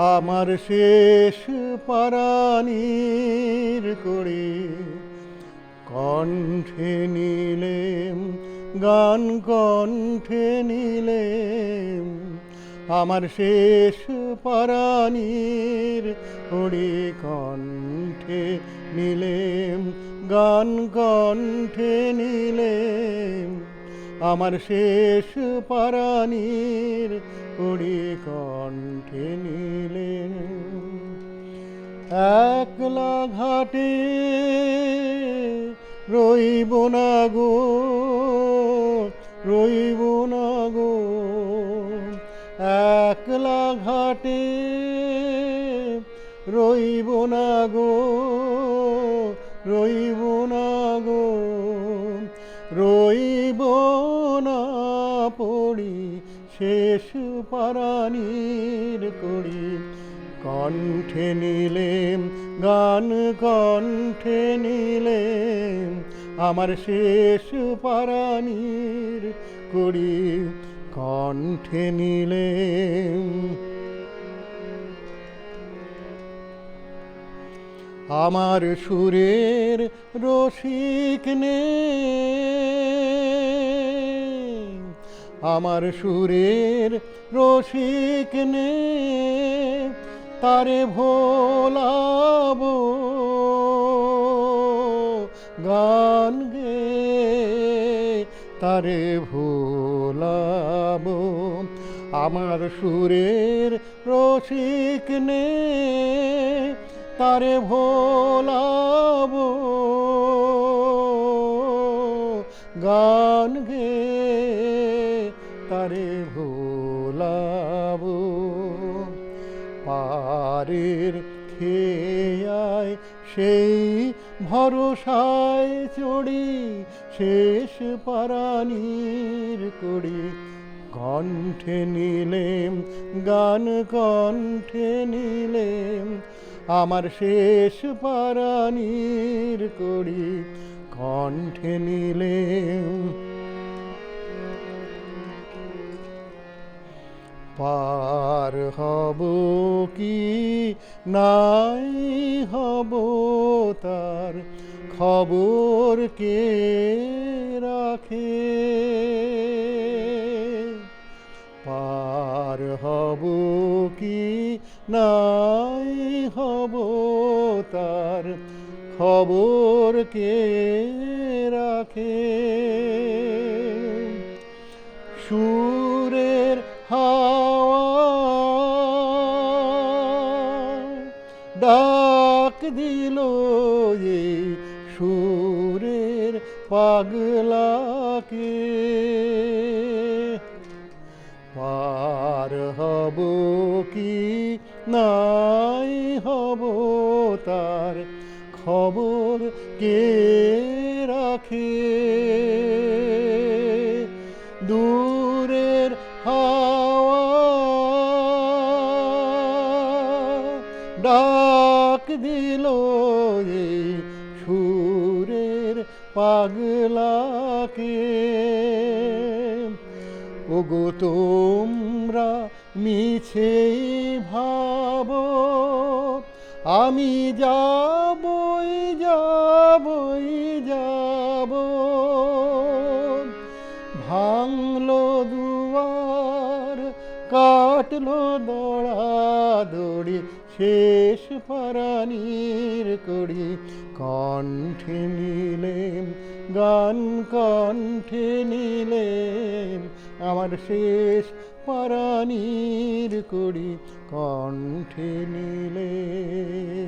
আমার শেষ পরাণীর করি কণ্ঠে নিলেম গান কণ্ঠে নিলেম আমার শেষ পরাণীর করি কণ্ঠে নিলেম গান কণ্ঠে নিলেম আমার শেষ পরাণীর করি কণ্ঠে নিলেম একলা ঘাটে রইব না গো রইব না গো একলা ঘাটে রইব না গো রইব না গো রইব না পড়ি শেষ পরাণীর করি কণ্ঠে নিলেম গান কণ্ঠে নিলেম আমার শেষ পরাণীর করি কণ্ঠে নিলেম আমার সুরের রসিক নেই আমার সুরের রসিক নেই তারে ভোলাবো গান গে তারে ভোলাবো আমার সুরের রসিক নেই তারে ভোলাবো গান গে তারে ভোলাবো পারের খেয়ায় সেই ভরসায় চড়ি শেষ পরাণীর করি কণ্ঠে নিলেম গান কণ্ঠে নিলেম আমার শেষ পরাণীর করি কণ্ঠে নিলেম পার হব কি নাই হব তার খবর কে রাখে পার হব কি নাই হব তার খবর কে রাখে সুরের হাওয়া ডাক দিল এই সুরের পাগলাকে পার হব কি নাই হব তার খবর কে রাখে দূরের হাওয়া ডাক দিল এই সুরের পাগলাকে ওগো তোমরা মিছে ভাবো আমি যাবই যাবই যাব ভাঙলো দুয়ার কাটলো দড়াদড়ি শেষ পরাণীর করি কণ্ঠে নিলেম গান কণ্ঠে নিলেম আমার শেষ পরাণীর করি কণ্ঠে নিলেম